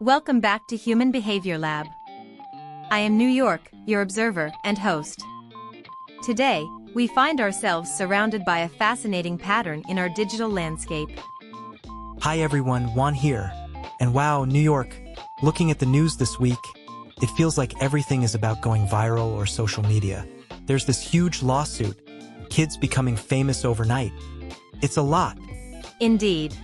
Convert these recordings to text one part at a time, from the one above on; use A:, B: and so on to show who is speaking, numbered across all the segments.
A: Welcome back to Human Behavior Lab. I am New York, your observer and host. Today, we find ourselves surrounded by a fascinating pattern in our digital landscape.
B: Hi everyone, Juan here. And wow, New York, looking at the news this week, it feels like everything is about going viral or social media. There's this huge lawsuit, kids becoming famous overnight. It's a lot.
A: Indeed.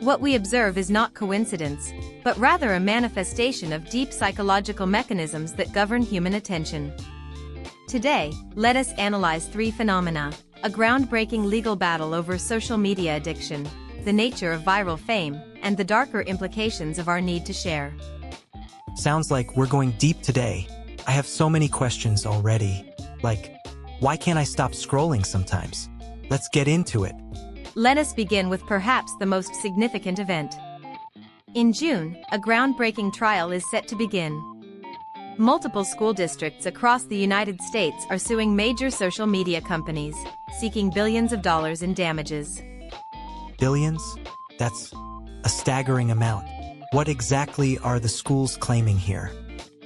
A: What we observe is not coincidence, but rather a manifestation of deep psychological mechanisms that govern human attention. Today, let us analyze three phenomena: a groundbreaking legal battle over social media addiction, the nature of viral fame, and the darker implications of our need to share.
B: Sounds like we're going deep today. I have so many questions already. Like, why can't I stop scrolling sometimes? Let's get into it.
A: Let us begin with perhaps the most significant event. In June, a groundbreaking trial is set to begin. Multiple school districts across the United States are suing major social media companies, seeking billions of dollars in damages.
B: Billions? That's a staggering amount. What exactly are the schools claiming here?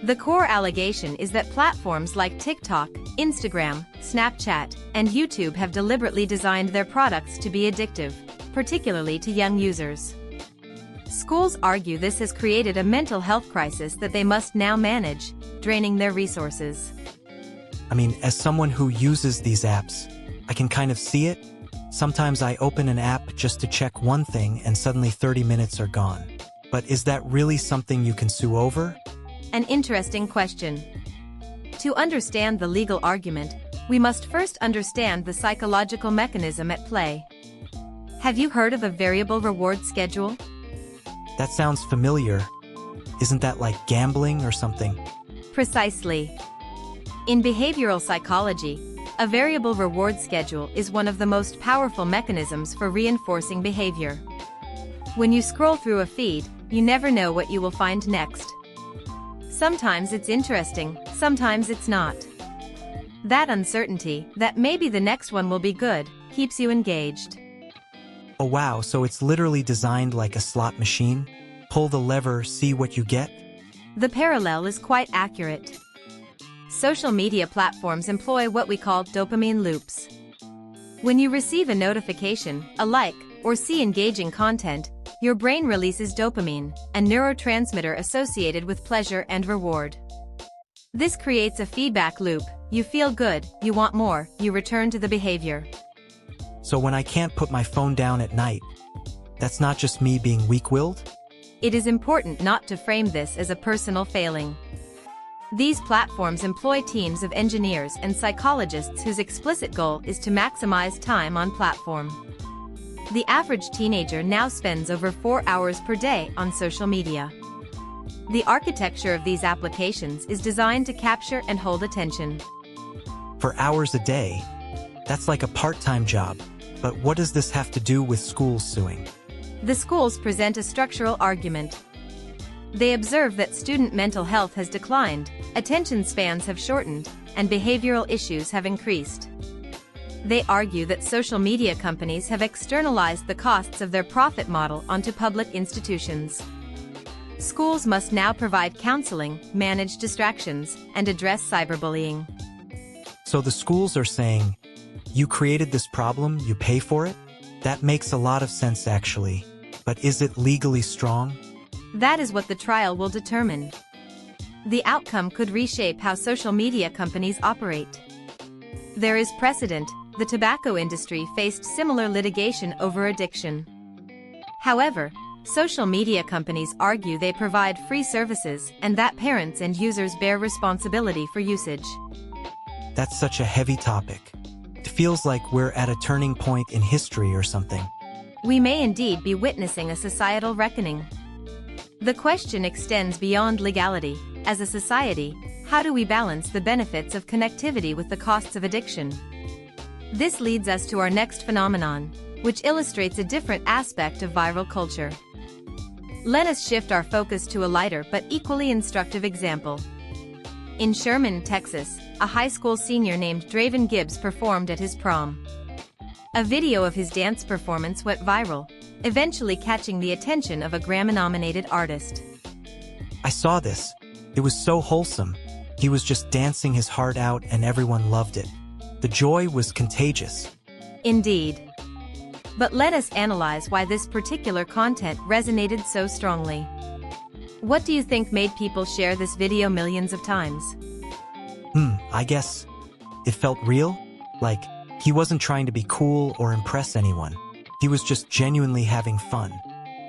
A: The core allegation is that platforms like TikTok, Instagram, Snapchat, and YouTube have deliberately designed their products to be addictive, particularly to young users. Schools argue this has created a mental health crisis that they must now manage, draining their resources.
B: I mean, as someone who uses these apps, I can kind of see it. Sometimes I open an app just to check one thing and suddenly 30 minutes are gone. But is that really something you can sue over?
A: An interesting question. To understand the legal argument, we must first understand the psychological mechanism at play. Have you heard of a variable reward schedule?
B: That sounds familiar. Isn't that like gambling or something?
A: Precisely. In behavioral psychology, a variable reward schedule is one of the most powerful mechanisms for reinforcing behavior. When you scroll through a feed, you never know what you will find next. Sometimes it's interesting, sometimes it's not. That uncertainty, that maybe the next one will be good, keeps you engaged.
B: Oh wow, so it's literally designed like a slot machine? Pull the lever, see what you get?
A: The parallel is quite accurate. Social media platforms employ what we call dopamine loops. When you receive a notification, a like, or see engaging content, your brain releases dopamine, a neurotransmitter associated with pleasure and reward. This creates a feedback loop. You feel good, you want more, you return to the behavior.
B: So when I can't put my phone down at night, that's not just me being weak-willed?
A: It is important not to frame this as a personal failing. These platforms employ teams of engineers and psychologists whose explicit goal is to maximize time on platform. The average teenager now spends over 4 hours per day on social media. The architecture of these applications is designed to capture and hold attention.
B: For hours a day? That's like a part-time job. But what does this have to do with schools suing?
A: The schools present a structural argument. They observe that student mental health has declined, attention spans have shortened, and behavioral issues have increased. They argue that social media companies have externalized the costs of their profit model onto public institutions. Schools must now provide counseling, manage distractions, and address cyberbullying.
B: So the schools are saying, you created this problem, you pay for it? That makes a lot of sense actually. But is it legally strong?
A: That is what the trial will determine. The outcome could reshape how social media companies operate. There is precedent. The tobacco industry faced similar litigation over addiction. However, social media companies argue they provide free services and that parents and users bear responsibility for usage.
B: That's such a heavy topic. It feels like we're at a turning point in history or something.
A: We may indeed be witnessing a societal reckoning. The question extends beyond legality. As a society, how do we balance the benefits of connectivity with the costs of addiction? This leads us to our next phenomenon, which illustrates a different aspect of viral culture. Let us shift our focus to a lighter but equally instructive example. In Sherman, Texas, a high school senior named Draven Gibbs performed at his prom. A video of his dance performance went viral, eventually catching the attention of a Grammy-nominated artist.
B: I saw this. It was so wholesome. He was just dancing his heart out and everyone loved it. The joy was contagious.
A: Indeed. But let us analyze why this particular content resonated so strongly. What do you think made people share this video millions of times?
B: I guess it felt real. Like, he wasn't trying to be cool or impress anyone. He was just genuinely having fun.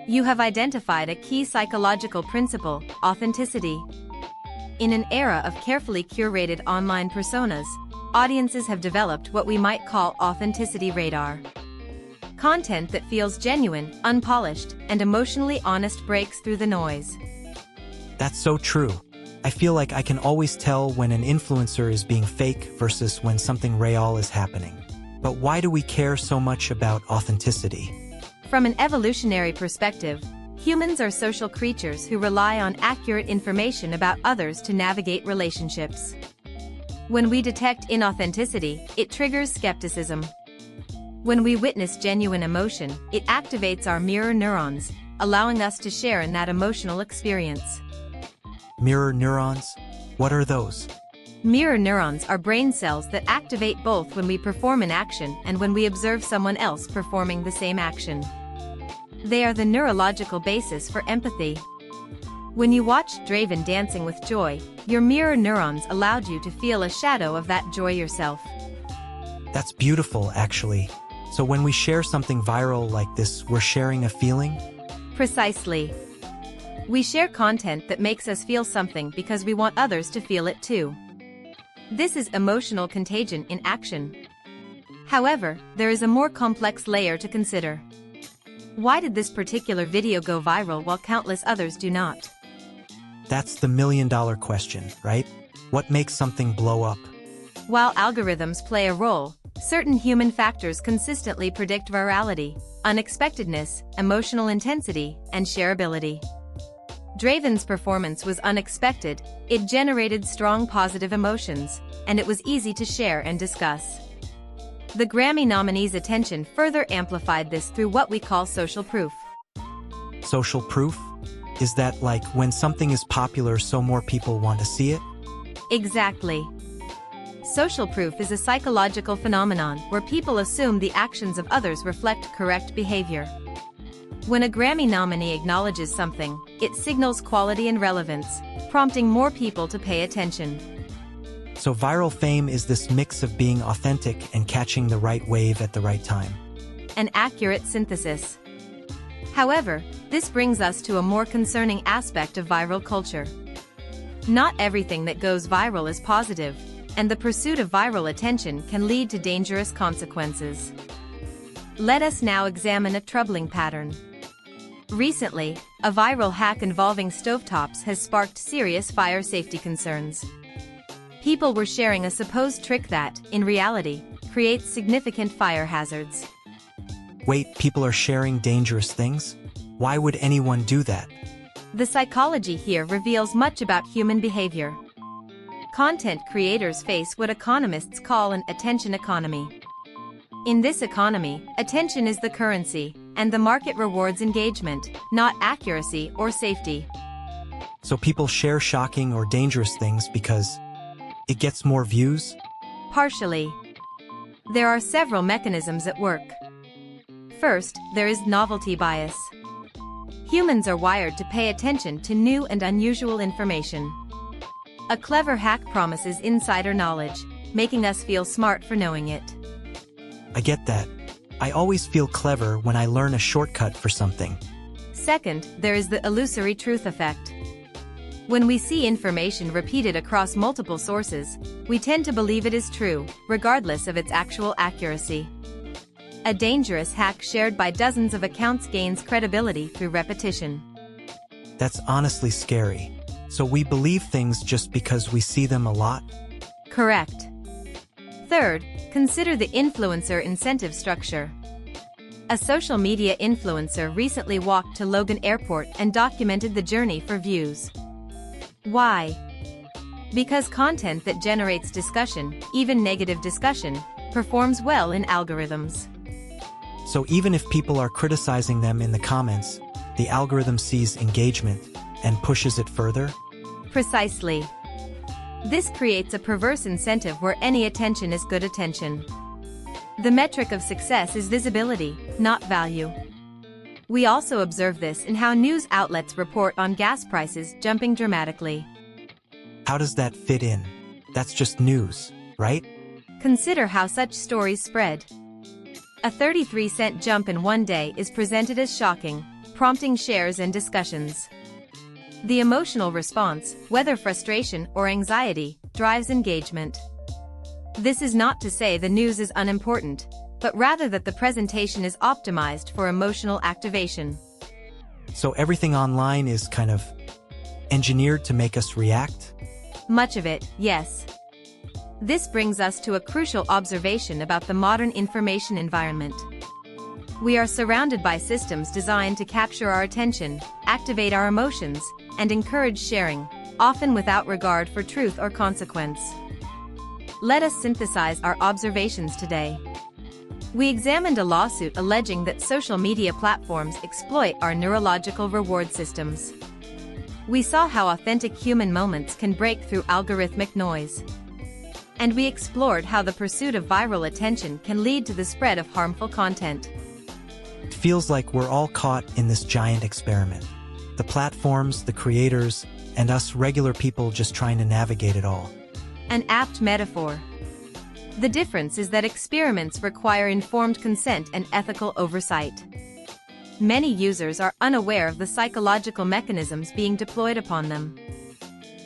A: You have identified a key psychological principle: authenticity. In an era of carefully curated online personas, audiences have developed what we might call authenticity radar. Content that feels genuine, unpolished, and emotionally honest breaks through the noise.
B: That's so true. I feel like I can always tell when an influencer is being fake versus when something real is happening. But why do we care so much about authenticity?
A: From an evolutionary perspective, humans are social creatures who rely on accurate information about others to navigate relationships. When we detect inauthenticity, it triggers skepticism. When we witness genuine emotion, it activates our mirror neurons, allowing us to share in that emotional experience.
B: Mirror neurons? What are those?
A: Mirror neurons are brain cells that activate both when we perform an action and when we observe someone else performing the same action. They are the neurological basis for empathy. When you watched Draven dancing with joy, your mirror neurons allowed you to feel a shadow of that joy yourself.
B: That's beautiful, actually. So when we share something viral like this, we're sharing a feeling?
A: Precisely. We share content that makes us feel something because we want others to feel it too. This is emotional contagion in action. However, there is a more complex layer to consider. Why did this particular video go viral while countless others do not?
B: That's the million-dollar question, right? What makes something blow up?
A: While algorithms play a role, certain human factors consistently predict virality: unexpectedness, emotional intensity, and shareability. Draven's performance was unexpected, it generated strong positive emotions, and it was easy to share and discuss. The Grammy nominee's attention further amplified this through what we call social proof.
B: Social proof? Is that like when something is popular so more people want to see it?
A: Exactly. Social proof is a psychological phenomenon where people assume the actions of others reflect correct behavior. When a Grammy nominee acknowledges something, it signals quality and relevance, prompting more people to pay attention.
B: So viral fame is this mix of being authentic and catching the right wave at the right time.
A: An accurate synthesis. However, this brings us to a more concerning aspect of viral culture. Not everything that goes viral is positive, and the pursuit of viral attention can lead to dangerous consequences. Let us now examine a troubling pattern. Recently, a viral hack involving stovetops has sparked serious fire safety concerns. People were sharing a supposed trick that, in reality, creates significant fire hazards.
B: Wait, people are sharing dangerous things? Why would anyone do that?
A: The psychology here reveals much about human behavior. Content creators face what economists call an attention economy. In this economy, attention is the currency, and the market rewards engagement, not accuracy or safety.
B: So people share shocking or dangerous things because it gets more views?
A: Partially. There are several mechanisms at work. First, there is novelty bias. Humans are wired to pay attention to new and unusual information. A clever hack promises insider knowledge, making us feel smart for knowing it.
B: I get that. I always feel clever when I learn a shortcut for something.
A: Second, there is the illusory truth effect. When we see information repeated across multiple sources, we tend to believe it is true, regardless of its actual accuracy. A dangerous hack shared by dozens of accounts gains credibility through repetition.
B: That's honestly scary. So we believe things just because we see them a lot?
A: Correct. Third, consider the influencer incentive structure. A social media influencer recently walked to Logan Airport and documented the journey for views. Why? Because content that generates discussion, even negative discussion, performs well in algorithms.
B: So even if people are criticizing them in the comments, the algorithm sees engagement. and pushes it further?
A: Precisely. This creates a perverse incentive where any attention is good attention. The metric of success is visibility, not value. We also observe this in how news outlets report on gas prices jumping dramatically.
B: How does that fit in? That's just news, right?
A: Consider how such stories spread. A 33-cent jump in one day is presented as shocking, prompting shares and discussions. The emotional response, whether frustration or anxiety, drives engagement. This is not to say the news is unimportant, but rather that the presentation is optimized for emotional activation.
B: So everything online is kind of engineered to make us react?
A: Much of it, yes. This brings us to a crucial observation about the modern information environment. We are surrounded by systems designed to capture our attention, activate our emotions, and encourage sharing, often without regard for truth or consequence. Let us synthesize our observations today. We examined a lawsuit alleging that social media platforms exploit our neurological reward systems. We saw how authentic human moments can break through algorithmic noise. And we explored how the pursuit of viral attention can lead to the spread of harmful content.
B: It feels like we're all caught in this giant experiment. The platforms, the creators, and us regular people just trying to navigate it all.
A: An apt metaphor. The difference is that experiments require informed consent and ethical oversight. Many users are unaware of the psychological mechanisms being deployed upon them.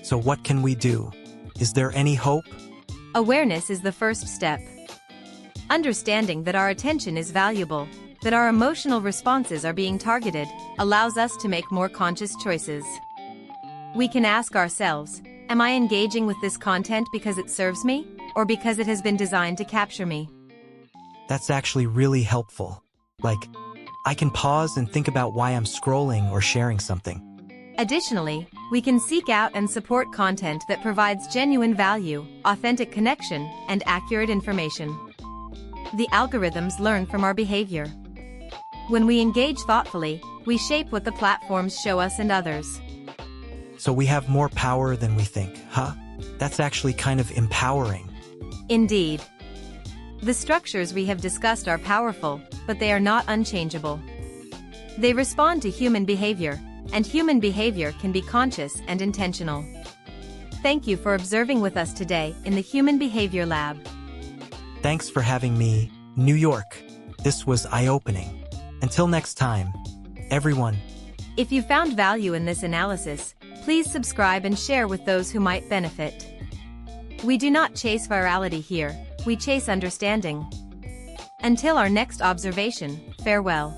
B: So what can we do? Is there any hope?
A: Awareness is the first step. Understanding that our attention is valuable, that our emotional responses are being targeted, allows us to make more conscious choices. We can ask ourselves, am I engaging with this content because it serves me, or because it has been designed to capture me?
B: That's actually really helpful. Like, I can pause and think about why I'm scrolling or sharing something.
A: Additionally, we can seek out and support content that provides genuine value, authentic connection, and accurate information. The algorithms learn from our behavior. When we engage thoughtfully, we shape what the platforms show us and others.
B: So we have more power than we think, huh? That's actually kind of empowering.
A: Indeed. The structures we have discussed are powerful, but they are not unchangeable. They respond to human behavior, and human behavior can be conscious and intentional. Thank you for observing with us today in the Human Behavior Lab.
B: Thanks for having me, New York. This was eye-opening. Until next time, everyone.
A: If you found value in this analysis, please subscribe and share with those who might benefit. We do not chase virality here, we chase understanding. Until our next observation, farewell.